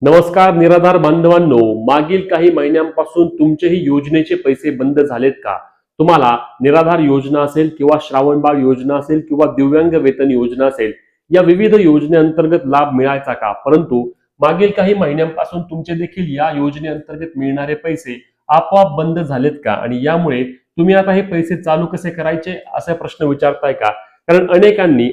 नमस्कार निराधार बांधवांनो, मागील काही महिन्यांपासून तुमचेही योजनेचे पैसे बंद झालेत का? तुम्हाला निराधार योजना असेल किंवा श्रावणबाळ योजना असेल किंवा दिव्यांग वेतन योजना असेल, या विविध योजनेअंतर्गत लाभ मिळायचा का? परंतु मागील काही महिन्यांपासून तुमचे देखील या योजनेअंतर्गत मिळणारे पैसे आपोआप बंद झालेत का? आणि यामुळे तुम्ही आता हे पैसे चालू कसे करायचे असा प्रश्न विचारताय का? कारण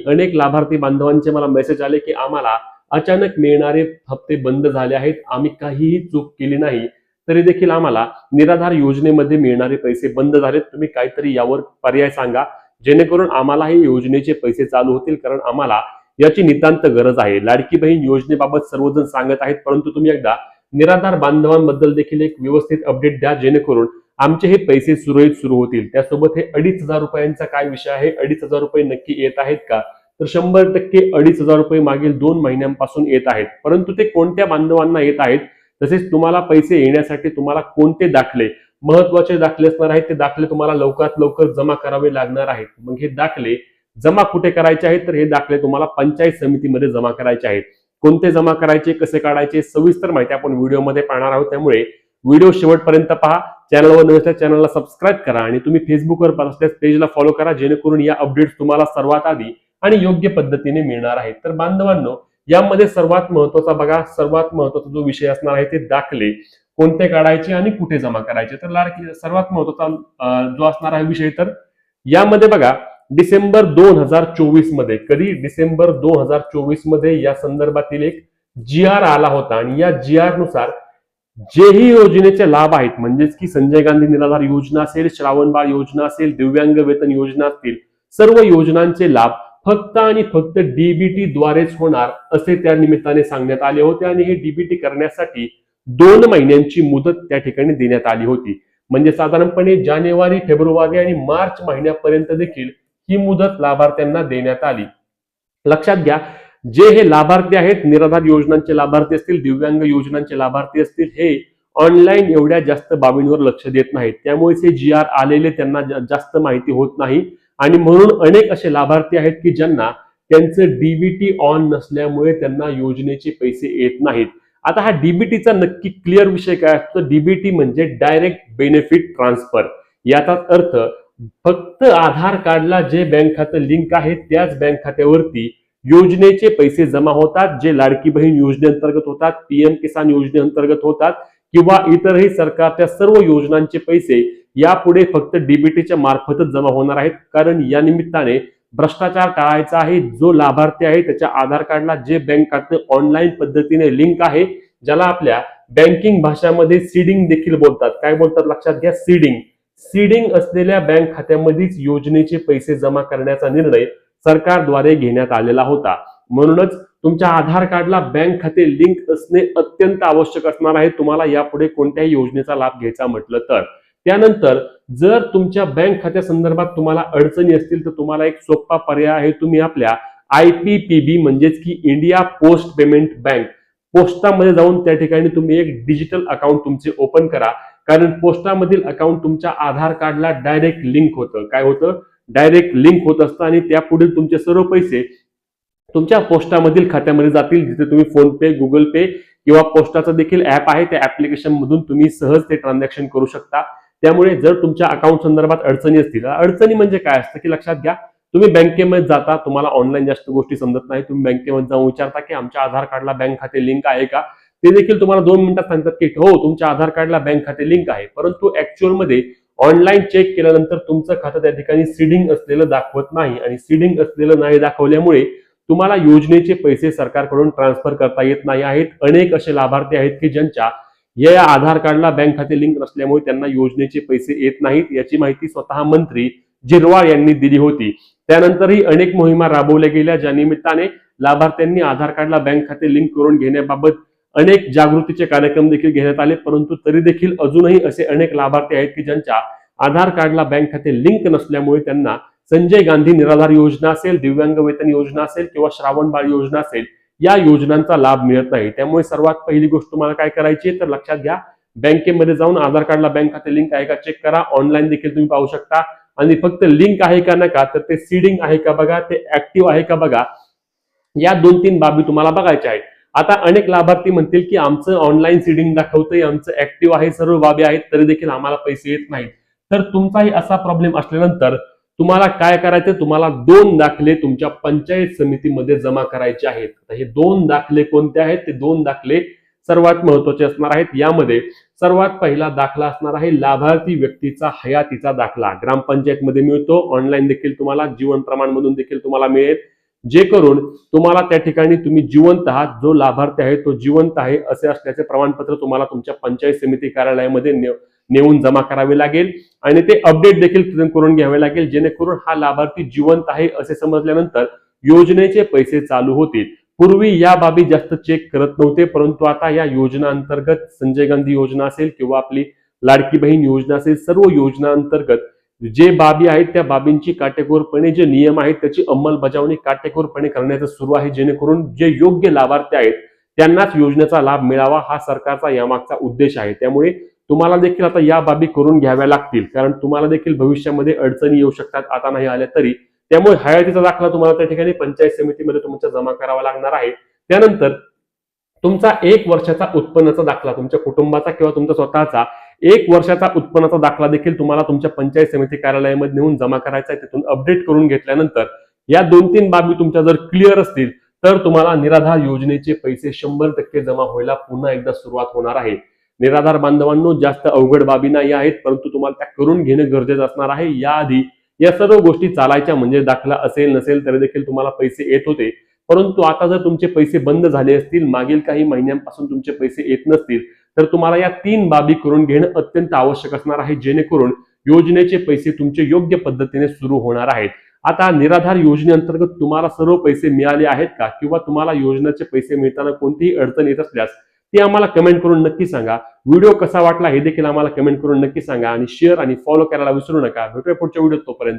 अनेक लाभार्थी बांधवांचे मला मेसेज आले की आम्हाला अचानक मिळणारे हप्ते बंद झाले आहेत, आम्ही काहीही चूक केली नाही तरी देखील आम्हाला निराधार योजनेमध्ये मिळणारे पैसे बंद झालेत, तुम्ही काहीतरी यावर पर्याय सांगा जेणेकरून आम्हालाही योजनेचे पैसे चालू होतील, कारण आम्हाला याची नितांत गरज आहे. लाडकी बहीण योजनेबाबत सर्वजण सांगत आहेत, परंतु तुम्ही एकदा निराधार बांधवांबद्दल देखील एक व्यवस्थित अपडेट द्या जेणेकरून आमचे हे पैसे सुरळीत सुरू होतील. त्यासोबत हे 2,500 रुपयांचा काय विषय आहे, 2,500 रुपये नक्की येत आहेत का? तर 100% 2,500 रुपये मागील 2 महिन्यांपासून येत आहेत. परंतु ते कोणत्या बांधवांना येत आहेत, तसेच तुम्हाला पैसे येण्यासाठी तुम्हाला कोणते दाखले महत्वाचे दाखले असणार आहेत, ते दाखले तुम्हाला लवकरात लवकर जमा करावे लागणार आहेत. मग हे दाखले जमा कुठे करायचे आहेत, तर हे दाखले तुम्हाला पंचायत समितीमध्ये जमा करायचे आहेत. कोणते जमा करायचे, कसे काढायचे, सविस्तर माहिती आपण व्हिडिओमध्ये पाहणार आहोत. त्यामुळे व्हिडिओ शेवटपर्यंत पहा. चॅनलवर नवीन असल्यास चॅनलला सबस्क्राईब करा आणि तुम्ही फेसबुकवर पाहत असल्यास पेजला फॉलो करा जेणेकरून या अपडेट्स तुम्हाला सर्वात आधी आणि योग्य पद्धतीने मिळणार आहेत. तर बांधवांनो, यामध्ये सर्वात महत्वाचा जो विषय असणार आहे ते दाखले कोणते काढायचे आणि कुठे जमा करायचे. तर सर्वात महत्वाचा जो असणार आहे विषय, तर यामध्ये बघा डिसेंबर 2024 मध्ये, कधी डिसेंबर 2024 मध्ये या संदर्भातील एक GR आला होता आणि या GR नुसार जेही योजनेचे लाभ आहेत, म्हणजेच की संजय गांधी निराधार योजना असेल, श्रावणबाळ योजना असेल, दिव्यांग वेतन योजना असतील, सर्व योजनांचे लाभ फक्त आणि फक्त डीबीटी द्वारेच होणार असे त्या निमित्ताने सांगण्यात आले होते. आणि हे डीबीटी करण्यासाठी 2 महिन्यांची मुदत त्या ठिकाणी देण्यात आली होती. म्हणजे साधारणपणे जानेवारी, फेब्रुवारी आणि मार्च महिन्यापर्यंत देखील ही मुदत लाभार्थ्यांना देण्यात आली. लक्षात घ्या, जे हे लाभार्थी आहेत, निराधार योजनांचे लाभार्थी असतील, दिव्यांग योजनांचे लाभार्थी असतील, हे ऑनलाईन एवढ्या जास्त बाबींवर लक्ष देत नाहीत. त्यामुळे हे GR आलेले त्यांना जास्त माहिती होत नाही आणि म्हणून अनेक असे लाभार्थी आहेत की ज्यांना त्यांचं डीबीटी ऑन नसल्यामुळे त्यांना योजनेचे पैसे येत नाहीत. आता हा डीबीटीचा नक्की क्लिअर विषय काय असतो? डीबीटी म्हणजे डायरेक्ट बेनिफिट ट्रान्सफर. याचाच अर्थ फक्त आधार कार्डला जे बँक खातं लिंक आहे त्याच बँक खात्यावरती योजनेचे पैसे जमा होतात, जे लाडकी बहीण योजनेअंतर्गत होतात, PM किसान योजनेअंतर्गत होतात किंवा इतरही सरकारच्या सर्व योजनांचे पैसे यापुढे फक्त डीबीटीच्या मार्फतच जमा होणार आहेत. कारण या निमित्ताने भ्रष्टाचार टाळायचा आहे. जो लाभार्थी आहे त्याच्या आधार कार्डला जे बँक खाते ऑनलाईन पद्धतीने लिंक आहे, ज्याला आपल्या बँकिंग भाषामध्ये सीडिंग देखील बोलतात. काय बोलतात लक्षात घ्या, सीडिंग असलेल्या बँक खात्यामध्येच योजनेचे पैसे जमा करण्याचा निर्णय सरकारद्वारे घेण्यात आलेला होता. म्हणूनच तुमच्या आधार कार्डला बँक खाते लिंक असणे अत्यंत आवश्यक असणार आहे तुम्हाला यापुढे कोणत्याही योजनेचा लाभ घ्यायचा म्हटलं तर. त्यानंतर जर तुमच्या बँक खात्या संदर्भात तुम्हाला अडचणी असतील तर तुम्हाला एक सोपा पर्याय आहे. तुम्ही आपल्या IPPB म्हणजेच की इंडिया पोस्ट पेमेंट बँक, पोस्टामध्ये जाऊन त्या ठिकाणी तुम्ही एक डिजिटल अकाउंट तुमचे ओपन करा. कारण पोस्टामधील अकाउंट तुमच्या आधार कार्डला डायरेक्ट लिंक होतं. काय होतं? डायरेक्ट लिंक होत असतं आणि त्यापुढील तुमचे सर्व पैसे तुमच्या पोस्टामधील खात्यामध्ये जातील, जिथे तुम्ही फोन पे, गुगल पे किंवा पोस्टाचं देखील ऍप आहे, त्या ऍप्लिकेशन मधून तुम्ही सहज ते ट्रान्झॅक्शन करू शकता. त्यामुळे जर तुमच्या अकाउंट संदर्भात अडचणी असतील, अडचणी म्हणजे काय असतं की लक्षात घ्या, तुम्ही बँकेमध्ये जाता, तुम्हाला ऑनलाईन जास्त गोष्टी समजत नाही, तुम्ही बँकेमध्ये जाऊन विचारता की आमच्या आधार कार्डला बँक खाते लिंक आहे का? ते देखील तुम्हाला 2 मिनिटात सांगतात की हो, तुमच्या आधार कार्डला बँक खाते लिंक आहे. परंतु ऍक्च्युअल मध्ये ऑनलाईन चेक केल्यानंतर तुमचं खातं त्या ठिकाणी सीडिंग असलेलं दाखवत नाही आणि सीडिंग असलेलं नाही दाखवल्यामुळे तुम्हाला योजनेचे पैसे सरकारकडून ट्रान्सफर करता येत नाही आहेत. अनेक असे लाभार्थी आहेत की ज्यांच्या या आधार कार्डला बँक खाते लिंक नसल्यामुळे त्यांना योजनेचे पैसे येत नाहीत. याची माहिती स्वतः मंत्री जिरवाळ यांनी दिली होती. त्यानंतरही अनेक मोहिमा राबवल्या गेल्या, ज्या निमित्ताने लाभार्थ्यांनी आधार कार्डला बँक खाते लिंक करून घेण्याबाबत अनेक जागृतीचे कार्यक्रम देखील घेण्यात आले. परंतु तरी देखील अजूनही असे अनेक लाभार्थी आहेत की ज्यांच्या आधार कार्डला बँक खाते लिंक नसल्यामुळे त्यांना संजय गांधी निराधार योजना असेल, दिव्यांग वेतन योजना असेल किंवा श्रावणबाळ योजना असेल, या योजनांचा लाभ मिळत नाही. त्यामुळे सर्वात पहिली गोष्ट तुम्हाला काय करायची तर लक्षात घ्या, बँकेमध्ये जाऊन आधार कार्डला बँक खाते लिंक आहे का चेक करा. ऑनलाईन देखील तुम्ही पाहू शकता. आणि फक्त लिंक आहे का नका, तर ते सीडिंग आहे का बघा, ते ऍक्टिव्ह आहे का बघा. या 2-3 बाबी तुम्हाला बघायच्या आहेत. आता अनेक लाभार्थी म्हणतील की आमचं ऑनलाईन सीडिंग दाखवतंय, आमचं ऍक्टिव्ह आहे, सर्व बाबी आहेत, तरी देखील आम्हाला पैसे येत नाहीत. तर तुमचाही असा प्रॉब्लेम असल्यानंतर तुम्हाला काय करायचं, तुम्हाला 2 दाखले तुमच्या पंचायत समितीमध्ये जमा करायचे आहेत. हे 2 दाखले कोणते आहेत? ते 2 दाखले सर्वात महत्वाचे असणार आहेत. यामध्ये सर्वात पहिला दाखला असणार आहे लाभार्थी व्यक्तीचा हयातीचा दाखला. ग्रामपंचायतमध्ये मिळतो, ऑनलाईन देखील तुम्हाला जीवन प्रमाण मधून देखील तुम्हाला मिळेल, जे करून तुम्हाला त्या ठिकाणी तुम्ही जिवंत आहात, जो लाभार्थी आहे तो जिवंत आहे असे असल्याचे प्रमाणपत्र तुम्हाला तुमच्या पंचायत समिती कार्यालयामध्ये नेऊन जमा करावे लागेल आणि ते अपडेट देखील करून घ्यावे लागेल, जेणेकरून हा लाभार्थी जिवंत आहे असे समजल्यानंतर योजनेचे पैसे चालू होतील. पूर्वी या बाबी जास्त चेक करत नव्हते, परंतु आता या योजना अंतर्गत संजय गांधी योजना असेल किंवा आपली लाडकी बहीण योजना असेल, सर्व योजना अंतर्गत जे बाबी आहेत त्या बाबींची काटेकोरपणे जे नियम आहेत त्याची अंमलबजावणी काटेकोरपणे करण्याचं सुरू आहे, जेणेकरून जे योग्य लाभार्थी आहेत त्यांनाच योजनेचा लाभ मिळावा, हा सरकारचा यामागचा उद्देश आहे. त्यामुळे तुम्हाला देखील आता या बाबी करून घ्याव्या लागतील, कारण तुम्हाला देखील भविष्यामध्ये अडचणी येऊ शकतात, आता नाही आल्या तरी. त्यामुळे हयातीचा दाखला तुम्हाला त्या ठिकाणी पंचायत समितीमध्ये तुमच्या जमा करावा लागणार आहे. त्यानंतर तुमचा 1 वर्षाचा उत्पन्नाचा दाखला, तुमच्या कुटुंबाचा किंवा तुमचा स्वतःचा 1 वर्षाचा उत्पन्नाचा दाखला देखील तुम्हाला तुमच्या पंचायत समिती कार्यालयामध्ये नेऊन जमा करायचा आहे. तिथून अपडेट करून घेतल्यानंतर या 2-3 बाबी तुमच्या जर क्लिअर असतील तर तुम्हाला निराधार योजनेचे पैसे 100% जमा व्हायला पुन्हा एकदा सुरुवात होणार आहे. निराधार बांधवांनो, जास्त अवघड बाबी नाही आहेत, परंतु तुम्हाला त्या करून घेणं गरजेचं असणार आहे. याआधी या सर्व गोष्टी चालायच्या, म्हणजे दाखला असेल नसेल तरी देखील तुम्हाला पैसे येत होते, परंतु आता जर तुमचे पैसे बंद झाले असतील, मागील काही महिन्यांपासून तुमचे पैसे येत नसतील, तर तुम्हाला या 3 बाबी करून घेणं अत्यंत आवश्यक असणार आहे, जेणेकरून योजनेचे पैसे तुमचे योग्य पद्धतीने सुरू होणार आहेत. आता निराधार योजनेअंतर्गत तुम्हाला सर्व पैसे मिळाले आहेत का, किंवा तुम्हाला योजनेचे पैसे मिळताना कोणतीही अडचण येत असल्यास ती आम्हाला कमेंट करून नक्की सांगा. व्हिडिओ कसा वाटला हे देखील आम्हाला कमेंट करून नक्की सांगा आणि शेअर आणि फॉलो करायला विसरू नका. भेटूया पुढच्या व्हिडिओत, तोपर्यंत